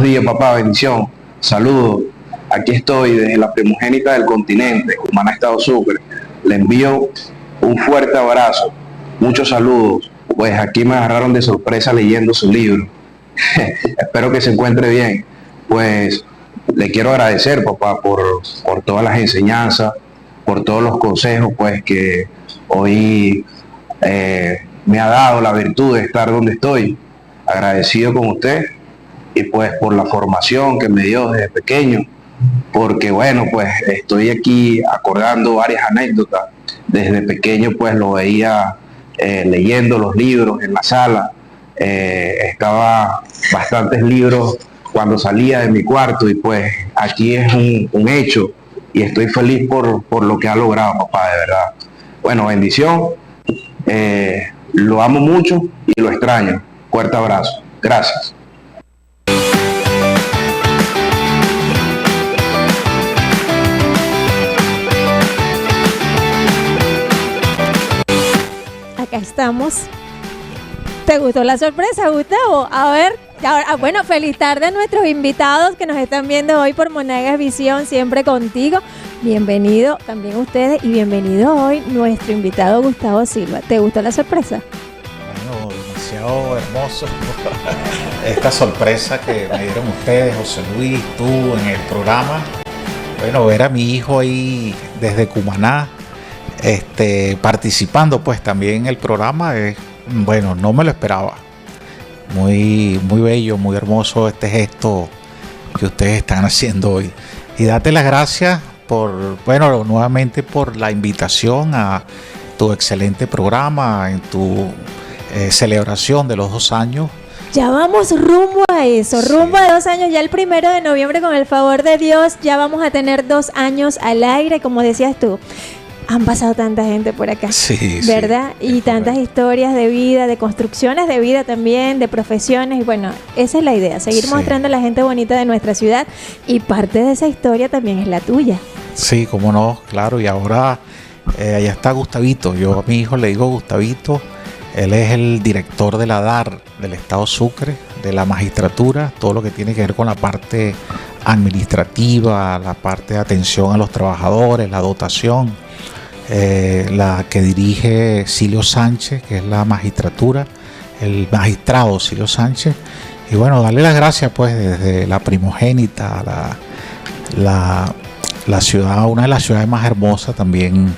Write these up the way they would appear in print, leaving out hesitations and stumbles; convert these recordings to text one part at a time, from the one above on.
días, papá, bendición. Saludos. Aquí estoy desde la primogénita del continente, Cumaná, Estado Sucre. Le envío un fuerte abrazo, muchos saludos. Pues aquí me agarraron de sorpresa leyendo su libro. Espero que se encuentre bien. Pues le quiero agradecer, papá, por todas las enseñanzas, por todos los consejos, pues que hoy me ha dado la virtud de estar donde estoy. Agradecido con usted y pues por la formación que me dio desde pequeño, porque bueno, pues estoy aquí acordando varias anécdotas. Desde pequeño pues lo veía leyendo los libros en la sala, estaba bastantes libros cuando salía de mi cuarto y pues aquí es un hecho y estoy feliz por lo que ha logrado, papá, de verdad. Bueno, bendición, lo amo mucho y lo extraño. Fuerte abrazo. Gracias. Acá estamos. ¿Te gustó la sorpresa, Gustavo? A ver, ahora, bueno, feliz tarde a nuestros invitados que nos están viendo hoy por Monagas Visión, siempre contigo. Bienvenido también ustedes y bienvenido hoy nuestro invitado Gustavo Silva. ¿Te gustó la sorpresa? Bueno, demasiado hermoso esta sorpresa que me dieron ustedes, José Luis, tú en el programa. Bueno, ver a mi hijo ahí desde Cumaná, participando pues también en el programa, bueno, no me lo esperaba. Muy, muy bello, muy hermoso este gesto que ustedes están haciendo hoy. Y date las gracias nuevamente por la invitación a tu excelente programa, en tu celebración de los 2 años. Ya vamos rumbo a eso, sí. Rumbo a 2 años, ya el 1 de noviembre con el favor de Dios, ya vamos a tener 2 años al aire, como decías tú. Han pasado tanta gente por acá, sí, ¿verdad? Sí, y tantas historias de vida, de construcciones de vida también, de profesiones. Y bueno, esa es la idea, seguir mostrando a la gente bonita de nuestra ciudad. Y parte de esa historia también es la tuya. Sí, cómo no, claro. Y ahora allá está Gustavito. Yo a mi hijo le digo Gustavito. Él es el director de la DAR del Estado Sucre, de la magistratura, todo lo que tiene que ver con la parte administrativa, la parte de atención a los trabajadores, la dotación. La que dirige Silio Sánchez, que es la magistratura, el magistrado Silio Sánchez. Y bueno, darle las gracias pues desde la primogénita, la ciudad, una de las ciudades más hermosas también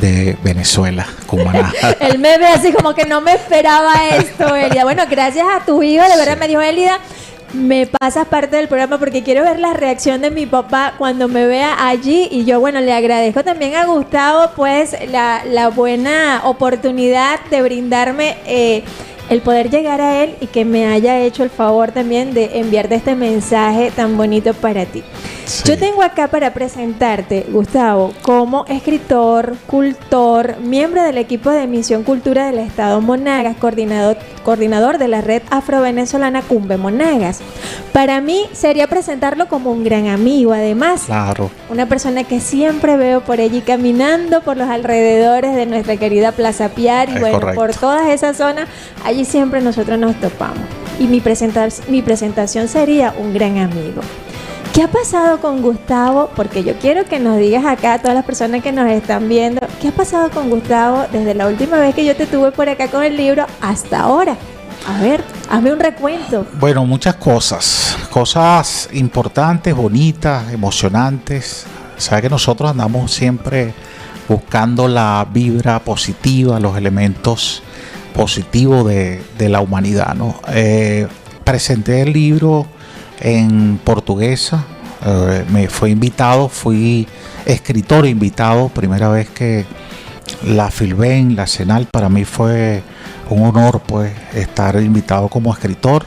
de Venezuela, Cumaná. Él me ve así como que no me esperaba esto, Elida. Bueno, gracias a tu hijo, de verdad me dijo, Elida, me pasas parte del programa porque quiero ver la reacción de mi papá cuando me vea allí. Y yo, bueno, le agradezco también a Gustavo pues la buena oportunidad de brindarme el poder llegar a él y que me haya hecho el favor también de enviarte este mensaje tan bonito para ti. Sí. Yo tengo acá para presentarte, Gustavo, como escritor, cultor, miembro del equipo de Misión Cultura del Estado Monagas, coordinador de la red afro-venezolana Cumbe Monagas. Para mí sería presentarlo como un gran amigo, además. Claro. Una persona que siempre veo por allí caminando por los alrededores de nuestra querida Plaza Piar y bueno, correcto. Por todas esas zonas, allí siempre nosotros nos topamos. Y mi presentación sería un gran amigo. ¿Qué ha pasado con Gustavo? Porque yo quiero que nos digas acá a todas las personas que nos están viendo, ¿qué ha pasado con Gustavo desde la última vez que yo te tuve por acá con el libro hasta ahora? A ver, hazme un recuento. Bueno, muchas cosas importantes, bonitas, emocionantes. Sabes que nosotros andamos siempre buscando la vibra positiva, los elementos positivos de la humanidad, ¿no? Presenté el libro en portuguesa, fui escritor invitado, primera vez que la Filben, la Senal, para mí fue un honor pues estar invitado como escritor.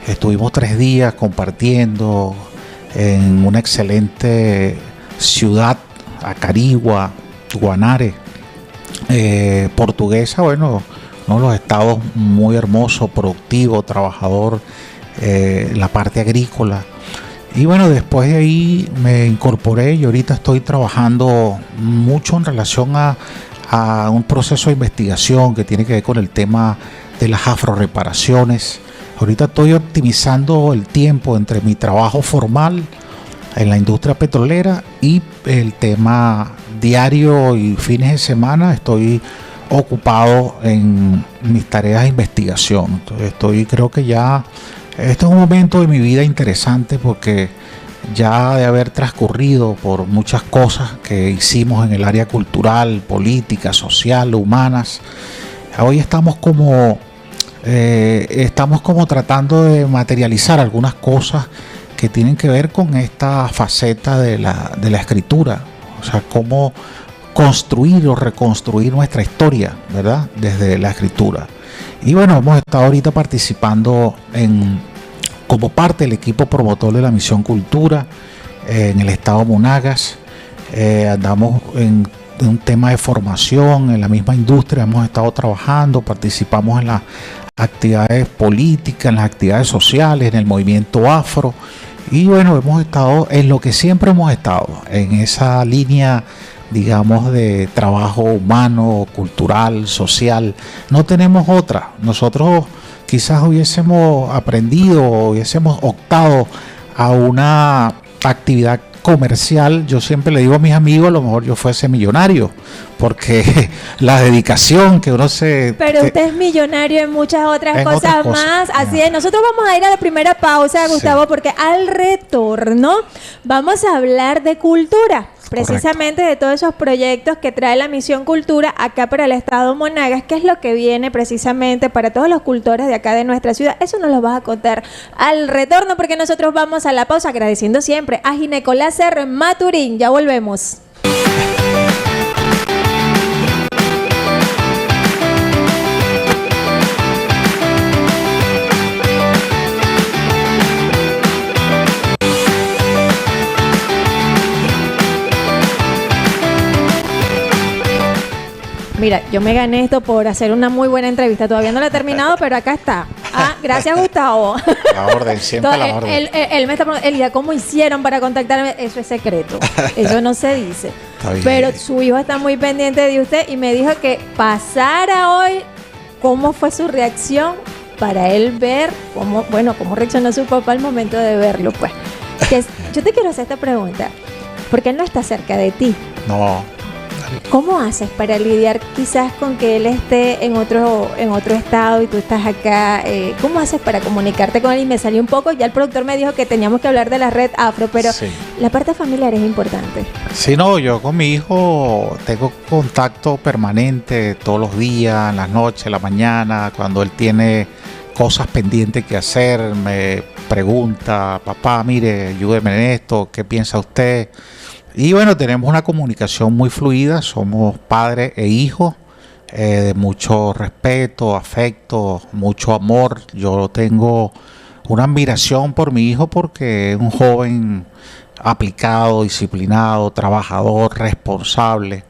Estuvimos 3 días compartiendo en una excelente ciudad, Acarigua, Guanare, portuguesa, bueno, uno de los estados muy hermoso, productivo, trabajador, la parte agrícola. Y bueno, después de ahí me incorporé y ahorita estoy trabajando mucho en relación a un proceso de investigación que tiene que ver con el tema de las afroreparaciones. Ahorita estoy optimizando el tiempo entre mi trabajo formal en la industria petrolera y el tema diario y fines de semana. Estoy ocupado en mis tareas de investigación. Entonces creo que ya este es un momento de mi vida interesante, porque ya de haber transcurrido por muchas cosas que hicimos en el área cultural, política, social, humanas, hoy estamos como tratando de materializar algunas cosas que tienen que ver con esta faceta de la escritura. O sea, cómo construir o reconstruir nuestra historia, ¿verdad? Desde la escritura. Y bueno, hemos estado ahorita participando como parte del equipo promotor de la Misión Cultura en el estado Monagas. Andamos en un tema de formación en la misma industria, hemos estado trabajando, participamos en las actividades políticas, en las actividades sociales, en el movimiento afro. Y bueno, hemos estado en lo que siempre hemos estado, en esa línea, digamos, de trabajo humano, cultural, social. No tenemos otra. Nosotros quizás hubiésemos aprendido, hubiésemos optado a una actividad comercial. Yo siempre le digo a mis amigos, a lo mejor yo fuese millonario, porque la dedicación que uno se... Pero usted es millonario en muchas otras cosas más. Así es. Nosotros vamos a ir a la primera pausa, Gustavo, porque al retorno vamos a hablar de cultura. Precisamente de todos esos proyectos que trae la Misión Cultura acá para el estado Monagas, que es lo que viene precisamente para todos los cultores de acá de nuestra ciudad. Eso nos lo vas a contar al retorno, porque nosotros vamos a la pausa agradeciendo siempre a Ginecoláser Maturín. Ya volvemos. Mira, yo me gané esto por hacer una muy buena entrevista. Todavía no la he terminado, pero acá está. Gracias, Gustavo. La orden, siempre la orden. Él me está preguntando, Elida, ¿cómo hicieron para contactarme? Eso es secreto. Eso no se dice. Pero su hijo está muy pendiente de usted y me dijo que pasara hoy cómo fue su reacción para él ver cómo reaccionó su papá al momento de verlo. Pues, yo te quiero hacer esta pregunta, porque él no está cerca de ti. No. ¿Cómo haces para lidiar quizás con que él esté en otro estado y tú estás acá? ¿Cómo haces para comunicarte con él? Y me salió un poco, ya el productor me dijo que teníamos que hablar de la red afro, pero sí, la parte familiar es importante. Sí, no, yo con mi hijo tengo contacto permanente todos los días, en las noches, en la mañana, cuando él tiene cosas pendientes que hacer, me pregunta, papá, mire, ayúdeme en esto, ¿qué piensa usted? Y bueno, tenemos una comunicación muy fluida, somos padre e hijo, de mucho respeto, afecto, mucho amor. Yo tengo una admiración por mi hijo porque es un joven aplicado, disciplinado, trabajador, responsable.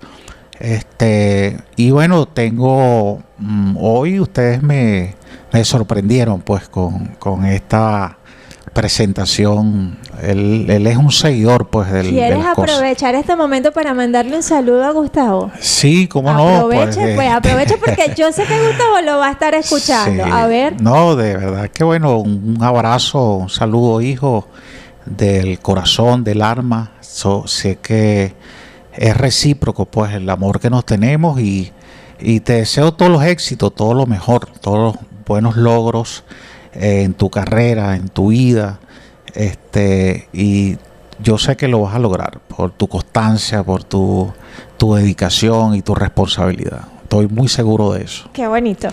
Y bueno, hoy ustedes me sorprendieron pues con esta presentación. Él es un seguidor pues del ¿Quieres aprovechar este momento para mandarle un saludo a Gustavo? Sí, cómo no. Aproveche porque yo sé que Gustavo lo va a estar escuchando. Sí. A ver. No, de verdad que bueno, un abrazo, un saludo, hijo, del corazón, del alma. Sé que es recíproco pues el amor que nos tenemos y te deseo todos los éxitos, todo lo mejor, todos los buenos logros en tu carrera, en tu vida, y yo sé que lo vas a lograr por tu constancia, por tu dedicación y tu responsabilidad. Estoy muy seguro de eso. Qué bonito.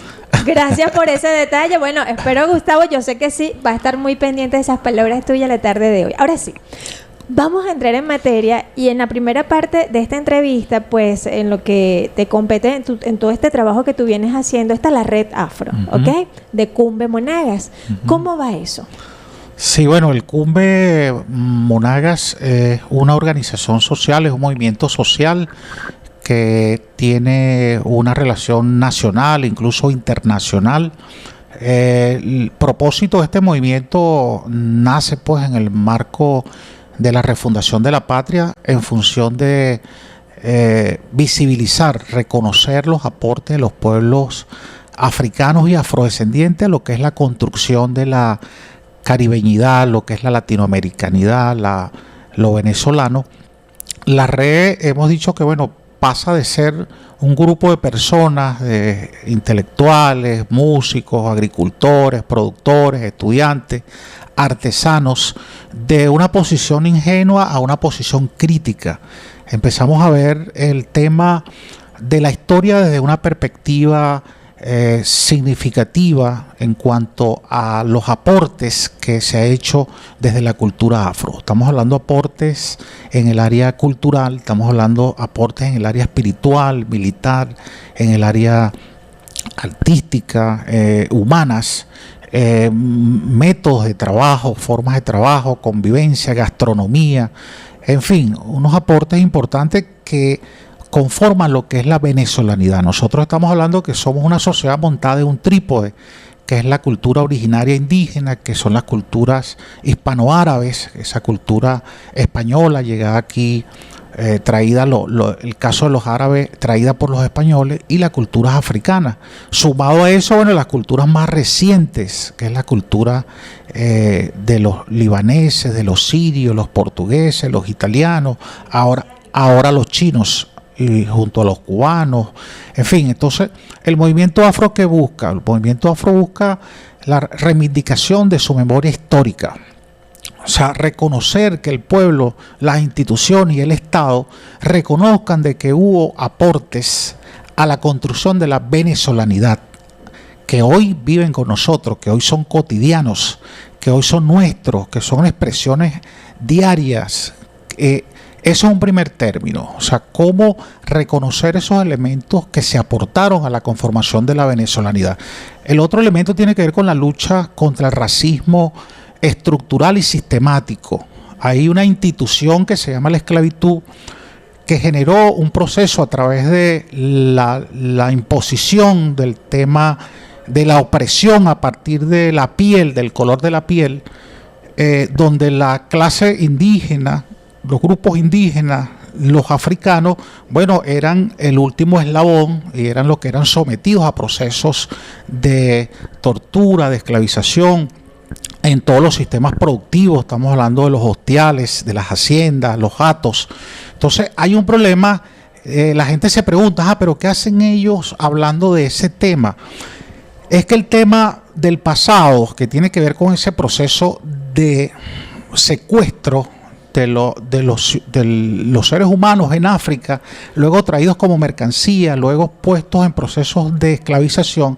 Gracias por ese detalle. Bueno, espero, Gustavo, yo sé que sí, va a estar muy pendiente de esas palabras tuyas la tarde de hoy. Ahora sí, vamos a entrar en materia y en la primera parte de esta entrevista, pues en lo que te compete en todo este trabajo que tú vienes haciendo, está la red afro, ¿ok? De Cumbe Monagas. ¿Cómo va eso? Sí, bueno, el Cumbe Monagas es una organización social, es un movimiento social que tiene una relación nacional, incluso internacional. El propósito de este movimiento nace pues en el marco de la refundación de la patria en función de visibilizar, reconocer los aportes de los pueblos africanos y afrodescendientes a lo que es la construcción de la caribeñidad, lo que es la latinoamericanidad, lo venezolano. La red, hemos dicho que bueno, pasa de ser un grupo de personas, de intelectuales, músicos, agricultores, productores, estudiantes, artesanos, de una posición ingenua a una posición crítica. Empezamos a ver el tema de la historia desde una perspectiva significativa en cuanto a los aportes que se ha hecho desde la cultura afro. Estamos hablando de aportes en el área cultural, estamos hablando de aportes en el área espiritual, militar, en el área artística, humanas, métodos de trabajo, formas de trabajo, convivencia, gastronomía, en fin, unos aportes importantes que conforman lo que es la venezolanidad. Nosotros estamos hablando que somos una sociedad montada en un trípode, que es la cultura originaria indígena, que son las culturas hispanoárabes, esa cultura española llegada aquí, traída, el caso de los árabes, traída por los españoles, y las culturas africanas. Sumado a eso, bueno, las culturas más recientes, que es la cultura de los libaneses, de los sirios, los portugueses, los italianos, ahora los chinos, y junto a los cubanos, en fin. Entonces el movimiento afro que busca, el movimiento afro busca la reivindicación de su memoria histórica, o sea, reconocer que el pueblo, las instituciones y el Estado reconozcan de que hubo aportes a la construcción de la venezolanidad, que hoy viven con nosotros, que hoy son cotidianos, que hoy son nuestros, que son expresiones diarias. Eso es un primer término, o sea, cómo reconocer esos elementos que se aportaron a la conformación de la venezolanidad. El otro elemento tiene que ver con la lucha contra el racismo estructural y sistemático. Hay una institución que se llama la esclavitud, que generó un proceso a través de la imposición del tema de la opresión a partir de la piel, del color de la piel, donde la clase indígena, los grupos indígenas, los africanos, bueno, eran el último eslabón y eran los que eran sometidos a procesos de tortura, de esclavización en todos los sistemas productivos. Estamos hablando de los hostiales, de las haciendas, los hatos. Entonces hay un problema, la gente se pregunta, pero ¿qué hacen ellos hablando de ese tema? Es que el tema del pasado, que tiene que ver con ese proceso de secuestro de los seres humanos en África, luego traídos como mercancía, luego puestos en procesos de esclavización,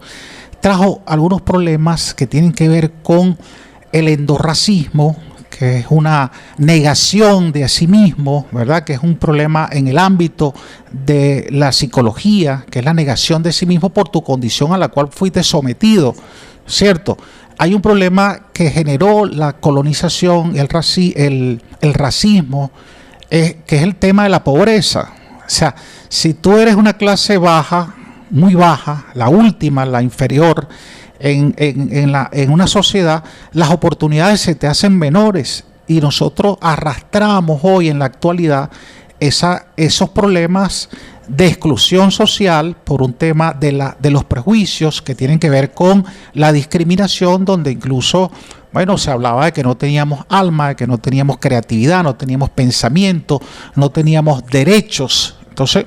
trajo algunos problemas que tienen que ver con el endorracismo, que es una negación de a sí mismo, ¿verdad? Que es un problema en el ámbito de la psicología, que es la negación de sí mismo por tu condición a la cual fuiste sometido, ¿cierto? Hay un problema que generó la colonización, el racismo, que es el tema de la pobreza. O sea, si tú eres una clase baja, muy baja, la última, la inferior, en una sociedad, las oportunidades se te hacen menores, y nosotros arrastramos hoy en la actualidad esos problemas de exclusión social por un tema de los prejuicios que tienen que ver con la discriminación, donde incluso, bueno, se hablaba de que no teníamos alma, de que no teníamos creatividad, no teníamos pensamiento, no teníamos derechos. Entonces,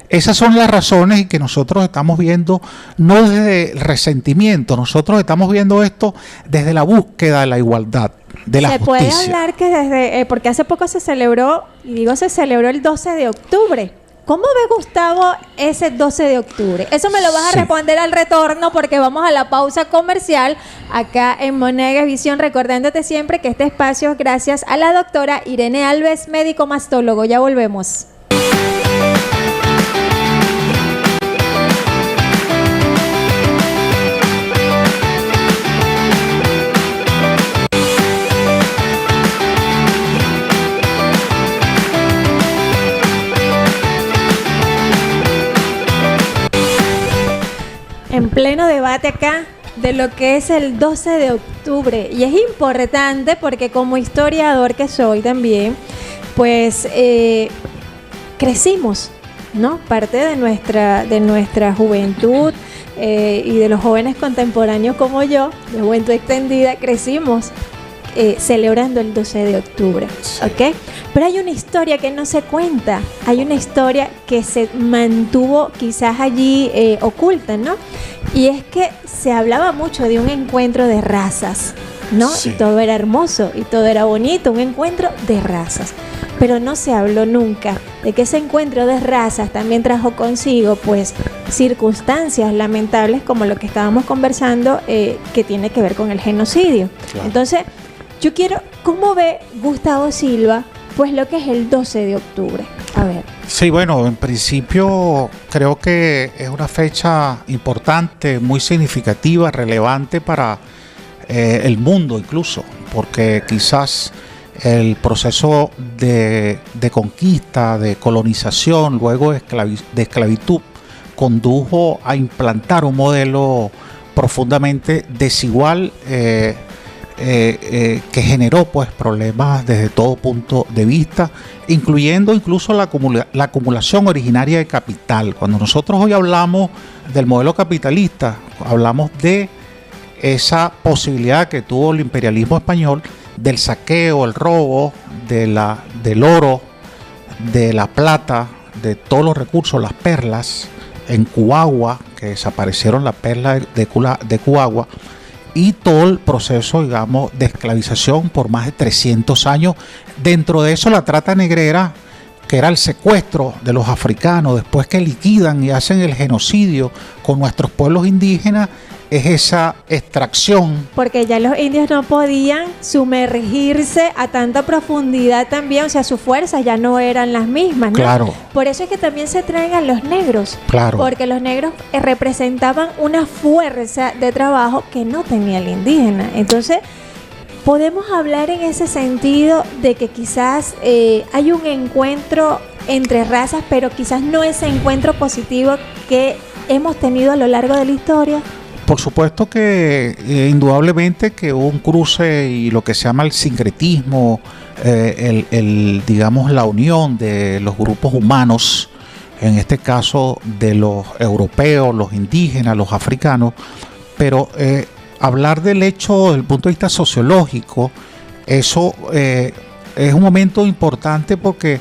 esas son las razones en que nosotros estamos viendo, no desde el resentimiento, nosotros estamos viendo esto desde la búsqueda de la igualdad, de la justicia. Se puede hablar que desde, porque hace poco se celebró el 12 de octubre. ¿Cómo ve Gustavo ese 12 de octubre? Eso me lo vas a responder al retorno, porque vamos a la pausa comercial acá en Monegas Visión, recordándote siempre que este espacio es gracias a la doctora Irene Alves, médico mastólogo. Ya volvemos. En pleno debate acá de lo que es el 12 de octubre. Y es importante porque como historiador que soy también, pues crecimos, ¿no? Parte de nuestra juventud y de los jóvenes contemporáneos como yo, de Juventud Extendida, crecimos celebrando el 12 de octubre, ¿ok? Pero hay una historia que no se cuenta, hay una historia que se mantuvo quizás allí oculta, ¿no? Y es que se hablaba mucho de un encuentro de razas, ¿no? Sí. Y todo era hermoso y todo era bonito, un encuentro de razas. Pero no se habló nunca de que ese encuentro de razas también trajo consigo, pues, circunstancias lamentables como lo que estábamos conversando, que tiene que ver con el genocidio. Claro. Entonces, yo quiero, ¿cómo ve Gustavo Silva, pues, lo que es el 12 de octubre? A ver. Sí, bueno, en principio creo que es una fecha importante, muy significativa, relevante para el mundo incluso, porque quizás el proceso de conquista, de colonización, luego de esclavitud, condujo a implantar un modelo profundamente desigual, que generó pues problemas desde todo punto de vista, incluyendo incluso la acumulación originaria de capital. Cuando nosotros hoy hablamos del modelo capitalista, hablamos de esa posibilidad que tuvo el imperialismo español del saqueo, el robo del oro, de la plata, de todos los recursos, las perlas en Cuagua, que desaparecieron las perlas de Cuagua, y todo el proceso, digamos, de esclavización por más de 300 años. Dentro de eso la trata negrera, que era el secuestro de los africanos, después que liquidan y hacen el genocidio con nuestros pueblos indígenas, es esa extracción. Porque ya los indios no podían sumergirse a tanta profundidad también, o sea, sus fuerzas ya no eran las mismas, ¿no? Claro. Por eso es que también se traen a los negros. Claro. Porque los negros representaban una fuerza de trabajo que no tenía el indígena. Entonces, podemos hablar en ese sentido de que quizás hay un encuentro entre razas, pero quizás no ese encuentro positivo que hemos tenido a lo largo de la historia. Por supuesto que indudablemente que hubo un cruce y lo que se llama el sincretismo, digamos la unión de los grupos humanos, en este caso de los europeos, los indígenas, los africanos, pero hablar del hecho desde el punto de vista sociológico, eso es un momento importante porque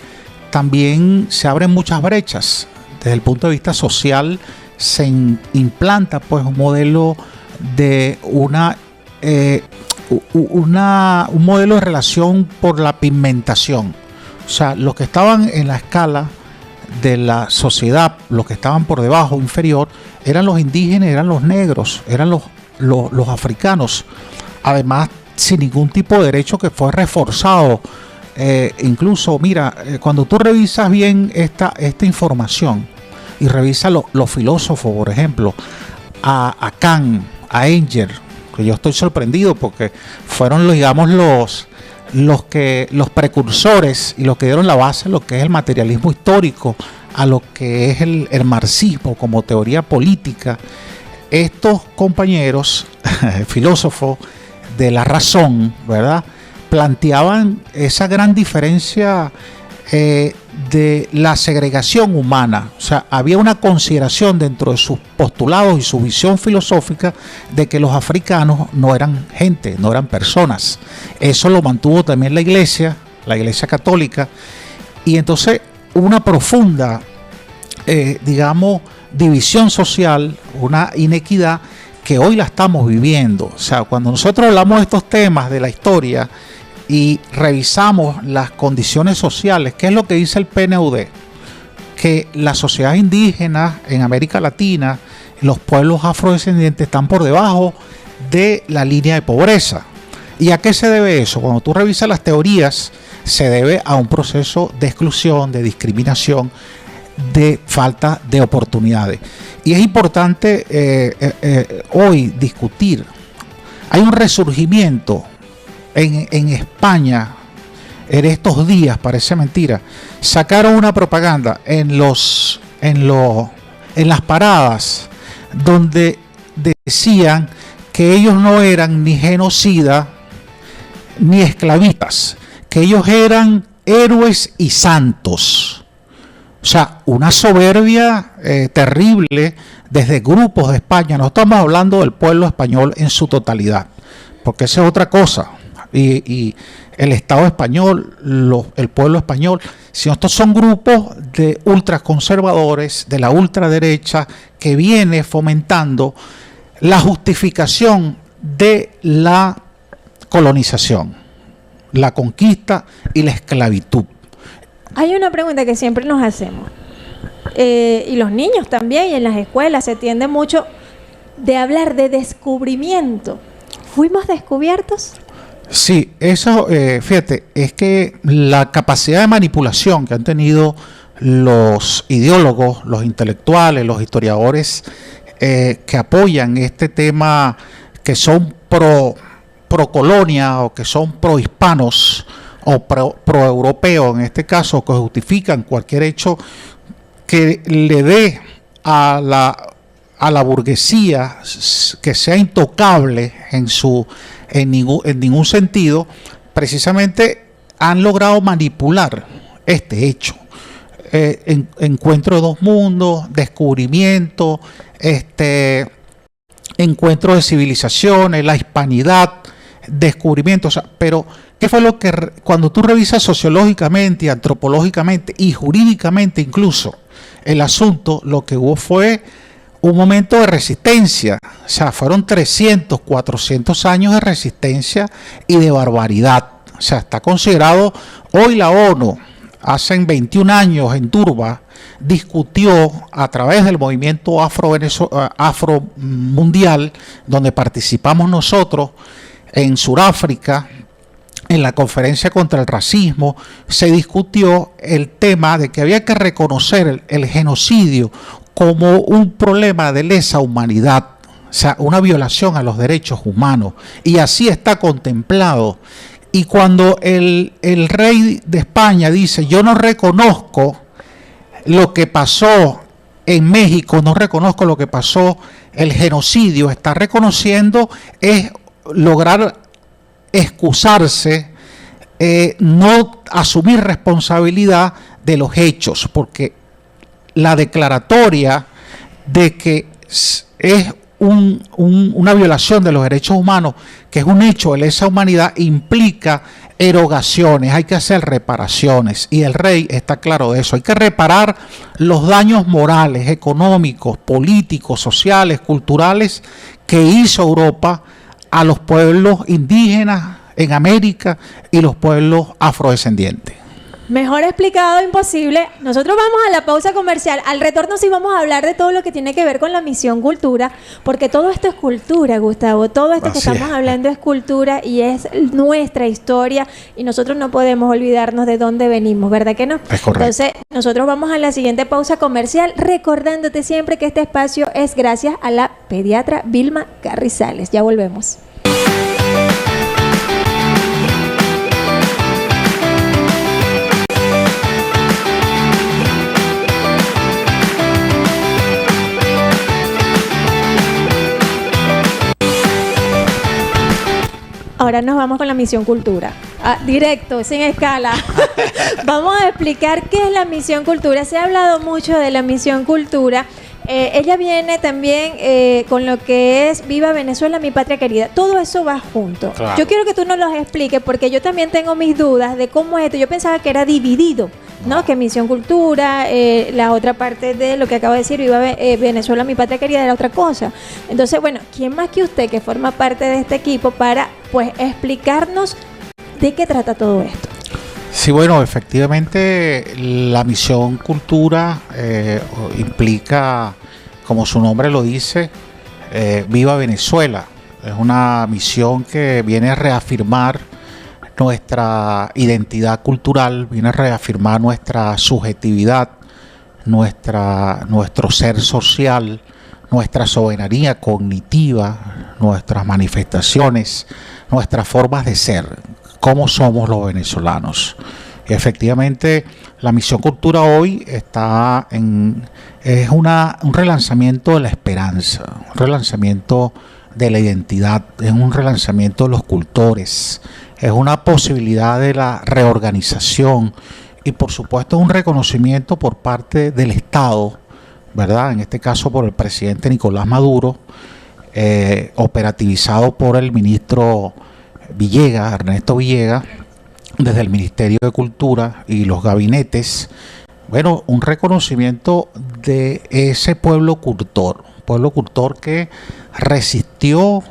también se abren muchas brechas desde el punto de vista social. Se implanta pues un modelo de un modelo de relación por la pigmentación. O sea, los que estaban en la escala de la sociedad, los que estaban por debajo, inferior, eran los indígenas, eran los negros, eran los africanos. Además, sin ningún tipo de derecho, que fue reforzado. Incluso, mira, cuando tú revisas bien esta información, y revisa los filósofos, por ejemplo, a Kant, a Engels, que yo estoy sorprendido porque fueron los precursores y los que dieron la base a lo que es el materialismo histórico, a lo que es el marxismo como teoría política. Estos compañeros filósofos de la razón, ¿verdad?, planteaban esa gran diferencia de la segregación humana. O sea, había una consideración dentro de sus postulados y su visión filosófica de que los africanos no eran gente, no eran personas. Eso lo mantuvo también la Iglesia Católica, y entonces una profunda, digamos, división social, una inequidad que hoy la estamos viviendo. O sea, cuando nosotros hablamos de estos temas de la historia y revisamos las condiciones sociales, ¿qué es lo que dice el PNUD? Que las sociedades indígenas en América Latina, los pueblos afrodescendientes, están por debajo de la línea de pobreza. ¿Y a qué se debe eso? Cuando tú revisas las teorías, se debe a un proceso de exclusión, de discriminación, de falta de oportunidades. Y es importante hoy discutir. Hay un resurgimiento en España en estos días, parece mentira. Sacaron una propaganda en las paradas donde decían que ellos no eran ni genocidas ni esclavistas, que ellos eran héroes y santos. O sea, una soberbia terrible desde grupos de España. No estamos hablando del pueblo español en su totalidad, porque esa es otra cosa. Y el Estado español, el pueblo español, sino estos son grupos de ultraconservadores, de la ultraderecha, que viene fomentando la justificación de la colonización, la conquista y la esclavitud. Hay una pregunta que siempre nos hacemos, y los niños también, y en las escuelas se tiende mucho de hablar de descubrimiento. ¿Fuimos descubiertos? Sí, eso, fíjate, es que la capacidad de manipulación que han tenido los ideólogos, los intelectuales, los historiadores que apoyan este tema, que son pro colonia o que son pro hispanos o pro europeos, en este caso, que justifican cualquier hecho que le dé a la burguesía que sea intocable en ningún sentido, precisamente han logrado manipular este hecho. Encuentro de dos mundos, descubrimiento, encuentro de civilizaciones, la hispanidad, descubrimiento. O sea, pero ¿qué fue lo que cuando tú revisas sociológicamente, antropológicamente y jurídicamente incluso el asunto, lo que hubo fue un momento de resistencia? O sea, fueron 300, 400 años de resistencia y de barbaridad. O sea, está considerado, hoy la ONU, hace 21 años en Durban, discutió a través del movimiento afro mundial, donde participamos nosotros, en Sudáfrica, en la conferencia contra el racismo, se discutió el tema de que había que reconocer el genocidio como un problema de lesa humanidad, o sea, una violación a los derechos humanos, y así está contemplado. Y cuando el rey de España dice, yo no reconozco lo que pasó en México, no reconozco lo que pasó, el genocidio, está reconociendo es lograr excusarse, no asumir responsabilidad de los hechos, porque la declaratoria de que es una violación de los derechos humanos, que es un hecho de lesa humanidad, implica erogaciones, hay que hacer reparaciones, y el rey está claro de eso. Hay que reparar los daños morales, económicos, políticos, sociales, culturales que hizo Europa a los pueblos indígenas en América y los pueblos afrodescendientes. Mejor explicado imposible. Nosotros vamos a la pausa comercial. Al retorno sí vamos a hablar de todo lo que tiene que ver con la misión cultura, porque todo esto es cultura, Gustavo. Todo esto que estamos hablando es cultura y es nuestra historia, y nosotros no podemos olvidarnos de dónde venimos, ¿verdad que no? Es correcto. Entonces, nosotros vamos a la siguiente pausa comercial, recordándote siempre que este espacio es gracias a la pediatra Vilma Carrizales. Ya volvemos. Ahora nos vamos con la misión cultura. Directo, sin escala. Vamos a explicar qué es la misión cultura. Se ha hablado mucho de la misión cultura. Ella viene también con lo que es Viva Venezuela, mi patria querida. Todo eso va junto. Claro. Yo quiero que tú nos los expliques, porque yo también tengo mis dudas de cómo es esto. Yo pensaba que era dividido, ¿no? Que misión cultura, la otra parte de lo que acabo de decir, Viva Venezuela, mi patria querida, era otra cosa. Entonces, bueno, ¿quién más que usted, que forma parte de este equipo, para pues explicarnos de qué trata todo esto? Sí, bueno, efectivamente la misión cultura implica, como su nombre lo dice, Viva Venezuela. Es una misión que viene a reafirmar nuestra identidad cultural, viene a reafirmar nuestra subjetividad, nuestro ser social, nuestra soberanía cognitiva, nuestras manifestaciones, nuestras formas de ser, cómo somos los venezolanos. Y efectivamente la misión cultura hoy es un relanzamiento de la esperanza, un relanzamiento de la identidad, es un relanzamiento de los cultores, es una posibilidad de la reorganización y por supuesto un reconocimiento por parte del Estado, ¿verdad? En este caso por el presidente Nicolás Maduro, operativizado por el ministro Villegas, Ernesto Villegas, desde el Ministerio de Cultura y los gabinetes. Bueno, un reconocimiento de ese pueblo cultor que resistió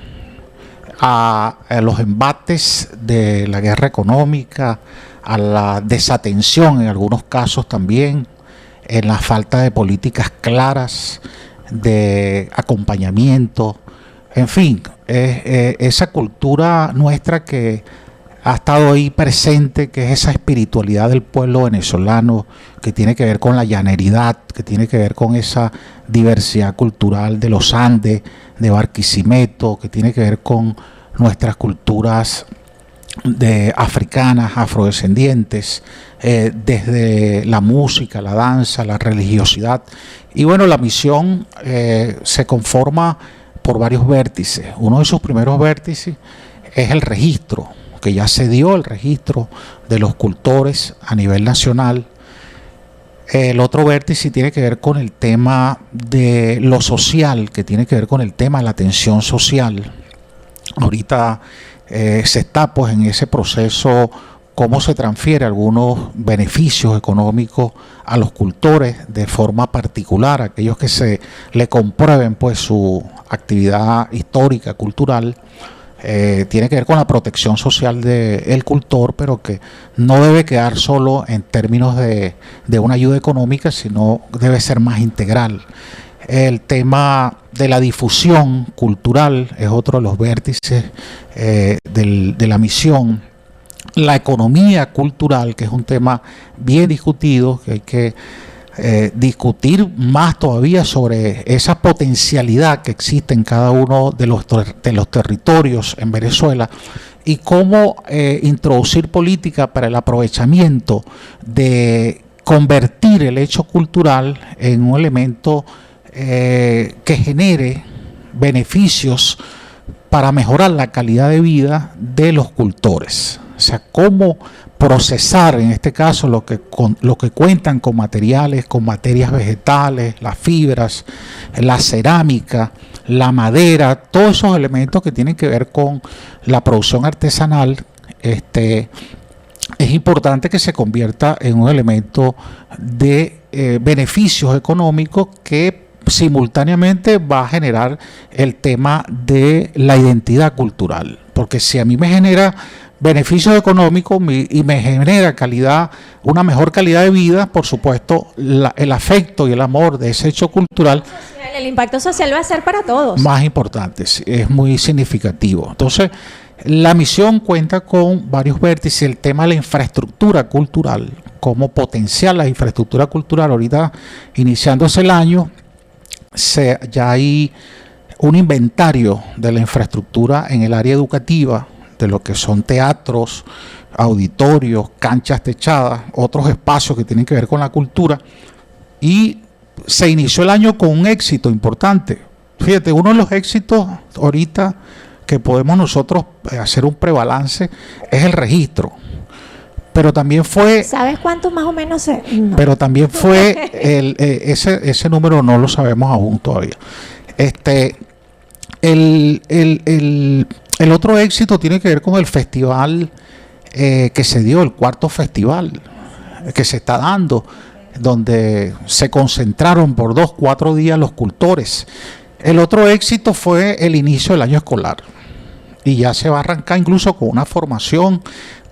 a los embates de la guerra económica, a la desatención en algunos casos también, en la falta de políticas claras, de acompañamiento, en fin, esa cultura nuestra que ha estado ahí presente, que es esa espiritualidad del pueblo venezolano, que tiene que ver con la llaneridad, que tiene que ver con esa diversidad cultural de los Andes, de Barquisimeto, que tiene que ver con nuestras culturas africanas, afrodescendientes, desde la música, la danza, la religiosidad. Y bueno, la misión se conforma por varios vértices. Uno de sus primeros vértices es el registro, que ya se dio el registro de los cultores a nivel nacional. El otro vértice tiene que ver con el tema de lo social, que tiene que ver con el tema de la atención social. Ahorita se está pues en ese proceso cómo se transfiere algunos beneficios económicos a los cultores de forma particular, aquellos que se le comprueben pues su actividad histórica, cultural. Tiene que ver con la protección social del cultor, pero que no debe quedar solo en términos de una ayuda económica, sino debe ser más integral. El tema de la difusión cultural es otro de los vértices de la misión. La economía cultural, que es un tema bien discutido, que hay que discutir más todavía sobre esa potencialidad que existe en cada uno de los territorios en Venezuela y cómo introducir política para el aprovechamiento de convertir el hecho cultural en un elemento que genere beneficios para mejorar la calidad de vida de los cultores. O sea, cómo procesar en este caso lo que cuentan con materiales, con materias vegetales, las fibras, la cerámica, la madera, todos esos elementos que tienen que ver con la producción artesanal. Es importante que se convierta en un elemento de beneficios económicos que simultáneamente va a generar el tema de la identidad cultural, porque si a mí me genera beneficios económicos y me genera una mejor calidad de vida, por supuesto, el afecto y el amor de ese hecho cultural, el impacto social va a ser para todos. Más importante, es muy significativo. Entonces, la misión cuenta con varios vértices. El tema de la infraestructura cultural, cómo potenciar la infraestructura cultural. Ahorita, iniciándose el año, ya hay un inventario de la infraestructura en el área educativa, de lo que son teatros, auditorios, canchas techadas, otros espacios que tienen que ver con la cultura, y se inició el año con un éxito importante. Fíjate, uno de los éxitos ahorita que podemos nosotros hacer un prebalance es el registro, pero también fue... ¿Sabes cuánto más o menos? No. Pero también fue, ese número no lo sabemos aún todavía. El otro éxito tiene que ver con el festival que se dio, el cuarto festival que se está dando, donde se concentraron por 4 días los cultores. El otro éxito fue el inicio del año escolar, y ya se va a arrancar incluso con una formación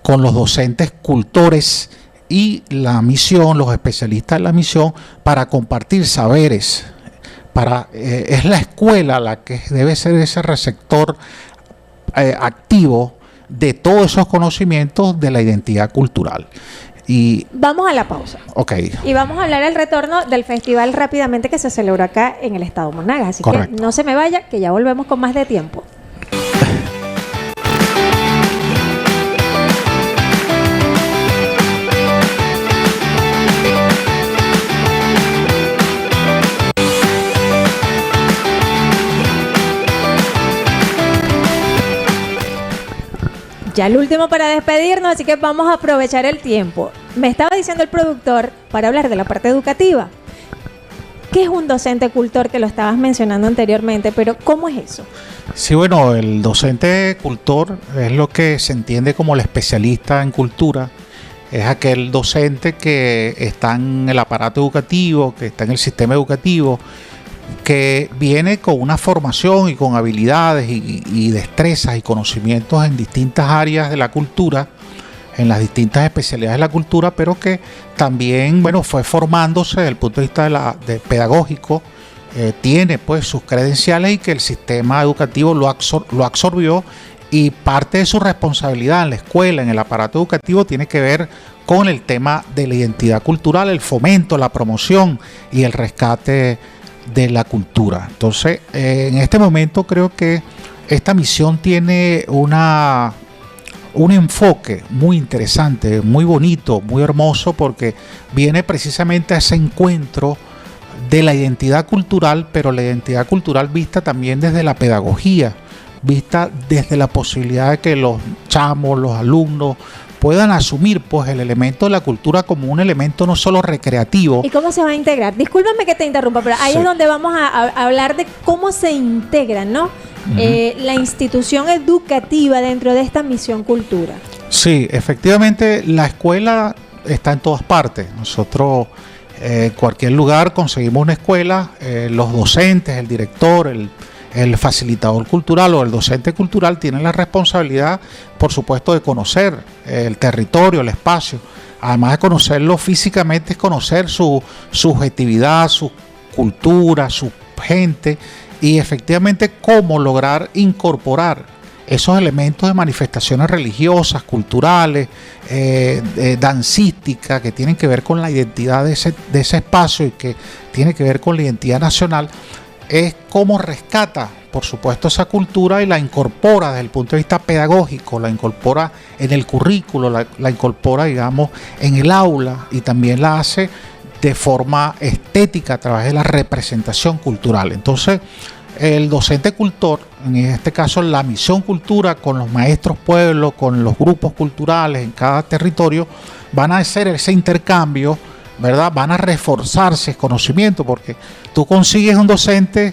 con los docentes cultores y la misión, los especialistas de la misión, para compartir saberes. Es la escuela la que debe ser ese receptor activo de todos esos conocimientos de la identidad cultural. Y vamos a la pausa. Ok. Y vamos a hablar del retorno del festival rápidamente que se celebró acá en el estado Monagas. Así Correcto. Que no se me vaya, que ya volvemos con más de tiempo. Ya el último para despedirnos, así que vamos a aprovechar el tiempo. me estaba diciendo el productor para hablar de la parte educativa. ¿Qué es un docente cultor? Que lo estabas mencionando anteriormente, pero ¿cómo es eso? Sí, bueno, el docente cultor es lo que se entiende como el especialista en cultura. Es aquel docente que está en el aparato educativo, que está en el sistema educativo, que viene con una formación y con habilidades y destrezas y conocimientos en distintas áreas de la cultura, en las distintas especialidades de la cultura, pero que también, bueno, fue formándose desde el punto de vista de pedagógico, tiene pues sus credenciales y que el sistema educativo lo absorbió, y parte de su responsabilidad en la escuela, en el aparato educativo, tiene que ver con el tema de la identidad cultural, el fomento, la promoción y el rescate de la cultura. Entonces, en este momento creo que esta misión tiene un enfoque muy interesante, muy bonito, muy hermoso, porque viene precisamente a ese encuentro de la identidad cultural, pero la identidad cultural vista también desde la pedagogía, vista desde la posibilidad de que los chamos, los alumnos puedan asumir pues el elemento de la cultura como un elemento no solo recreativo. ¿Y cómo se va a integrar? Discúlpame que te interrumpa, pero ahí es donde vamos a hablar de cómo se integran, ¿no? La institución educativa dentro de esta misión cultura. Sí, efectivamente, la escuela está en todas partes. Nosotros en cualquier lugar conseguimos una escuela, los docentes, el director, el facilitador cultural o el docente cultural tienen la responsabilidad, por supuesto, de conocer el territorio, el espacio. Además de conocerlo físicamente, es conocer su subjetividad, su cultura, su gente, y efectivamente cómo lograr incorporar esos elementos de manifestaciones religiosas, culturales, dancísticas, que tienen que ver con la identidad de ese espacio y que tiene que ver con la identidad nacional. Es cómo rescata, por supuesto, esa cultura y la incorpora desde el punto de vista pedagógico, la incorpora en el currículo, la incorpora, digamos, en el aula, y también la hace de forma estética a través de la representación cultural. Entonces, el docente cultor, en este caso la misión cultura, con los maestros pueblos, con los grupos culturales en cada territorio, van a hacer ese intercambio, ¿verdad? Van a reforzarse el conocimiento, porque tú consigues un docente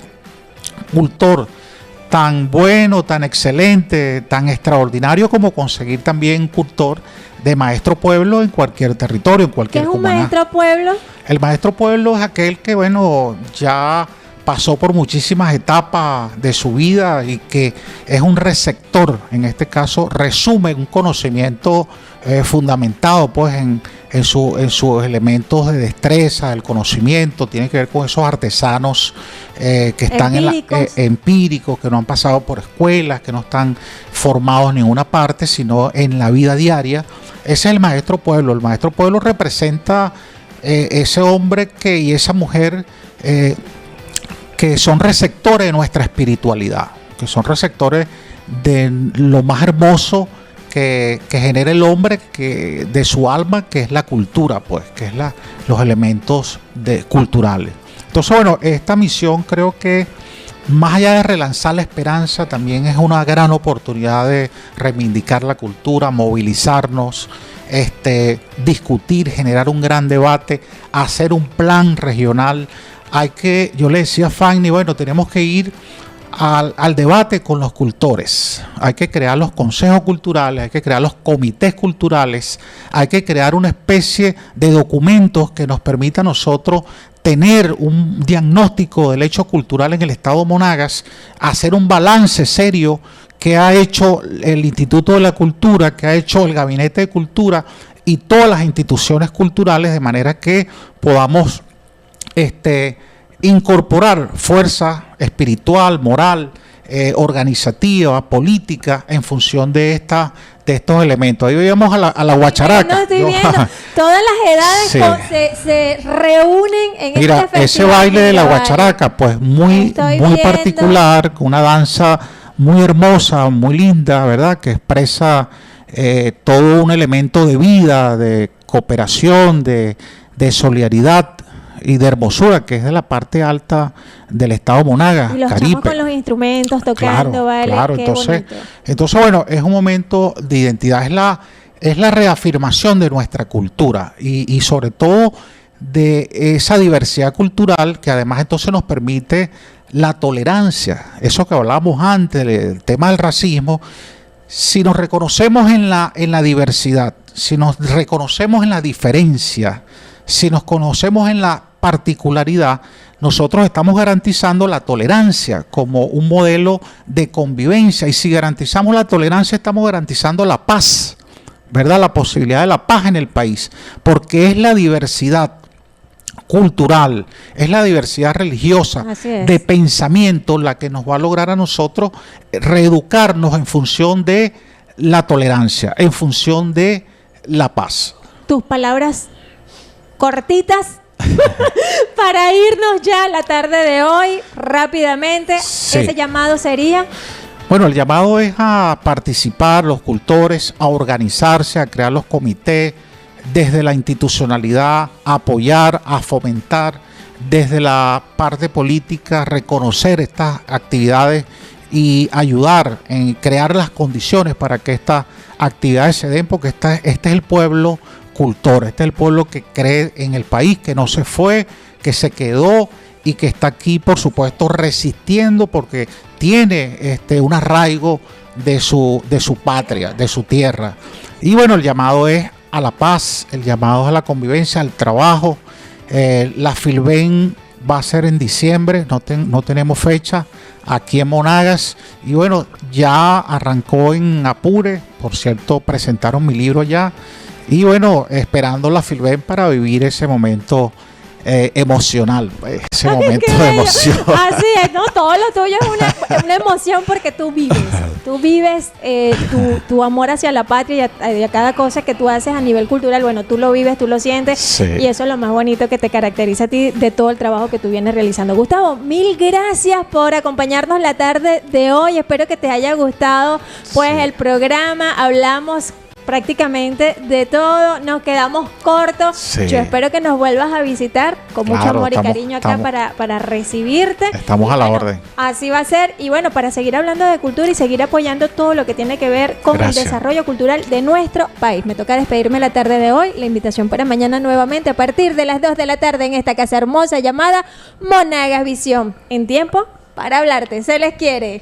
cultor tan bueno, tan excelente, tan extraordinario, como conseguir también cultor de maestro pueblo en cualquier territorio, en cualquier comunidad. ¿Qué es un maestro pueblo? El maestro pueblo es aquel que, bueno, ya pasó por muchísimas etapas de su vida y que es un receptor, en este caso resume un conocimiento fundamentado pues en sus elementos de destreza, el conocimiento, tiene que ver con esos artesanos que están empíricos, que no han pasado por escuelas, que no están formados en ninguna parte, sino en la vida diaria. Ese es el maestro pueblo. El maestro pueblo representa ese hombre y esa mujer que son receptores de nuestra espiritualidad, que son receptores de lo más hermoso que genera el hombre, de su alma, que es la cultura, pues, que es los elementos culturales. Entonces, bueno, esta misión creo que, más allá de relanzar la esperanza, también es una gran oportunidad de reivindicar la cultura, movilizarnos, discutir, generar un gran debate, hacer un plan regional. Yo le decía a Fanny, bueno, tenemos que ir al debate con los cultores, hay que crear los consejos culturales, hay que crear los comités culturales, hay que crear una especie de documentos que nos permita a nosotros tener un diagnóstico del hecho cultural en el estado Monagas, hacer un balance serio que ha hecho el Instituto de la Cultura, que ha hecho el Gabinete de Cultura y todas las instituciones culturales, de manera que podamos incorporar fuerza espiritual, moral, organizativa, política, en función de estos elementos. Ahí veíamos a la guacharaca. No, estoy viendo, todas las edades se reúnen en este festival. Mira, ese baile de la guacharaca, pues muy particular, con una danza muy hermosa, muy linda, ¿verdad? Que expresa todo un elemento de vida, de cooperación, de solidaridad y de hermosura, que es de la parte alta del estado Monagas, y los Caribe. Con los instrumentos tocando, claro, ¿vale? Claro. Entonces, bueno, es un momento de identidad, es la reafirmación de nuestra cultura y sobre todo de esa diversidad cultural que además entonces nos permite la tolerancia, eso que hablábamos antes, el tema del racismo. Si nos reconocemos en la diversidad, si nos reconocemos en la diferencia, si nos conocemos en la particularidad, nosotros estamos garantizando la tolerancia como un modelo de convivencia, y si garantizamos la tolerancia estamos garantizando la paz, ¿verdad? La posibilidad de la paz en el país, porque es la diversidad cultural, es la diversidad religiosa de pensamiento la que nos va a lograr a nosotros reeducarnos en función de la tolerancia, en función de la paz. Tus palabras cortitas para irnos ya a la tarde de hoy rápidamente. Sí. Ese llamado sería... Bueno, el llamado es a participar los cultores, a organizarse, a crear los comités, desde la institucionalidad, a apoyar, a fomentar, desde la parte política, reconocer estas actividades y ayudar en crear las condiciones para que estas actividades se den, porque este es el pueblo cultor, este es el pueblo que cree en el país, que no se fue, que se quedó y que está aquí, por supuesto, resistiendo porque tiene un arraigo de su patria, de su tierra. Y bueno, el llamado es a la paz, el llamado es a la convivencia, al trabajo. La Filben va a ser en diciembre, no tenemos fecha, aquí en Monagas. Y bueno, ya arrancó en Apure, por cierto, presentaron mi libro ya. Y bueno, esperando la Filben para vivir ese momento emocional, ese momento de emoción. Así es, ¿no? Todo lo tuyo es una emoción porque tú vives tu amor hacia la patria y a cada cosa que tú haces a nivel cultural. Bueno, tú lo vives, tú lo sientes, sí. Y eso es lo más bonito que te caracteriza a ti de todo el trabajo que tú vienes realizando. Gustavo, mil gracias por acompañarnos la tarde de hoy. Espero que te haya gustado pues sí. El programa. Hablamos prácticamente de todo, nos quedamos cortos. Sí. Yo espero que nos vuelvas a visitar con mucho amor y cariño acá para recibirte. Estamos a la orden. Así va a ser. Y bueno, para seguir hablando de cultura y seguir apoyando todo lo que tiene que ver con el desarrollo cultural de nuestro país. Me toca despedirme la tarde de hoy. La invitación para mañana nuevamente a partir de las 2 de la tarde en esta casa hermosa llamada Monagas Visión. En tiempo para hablarte. Se les quiere.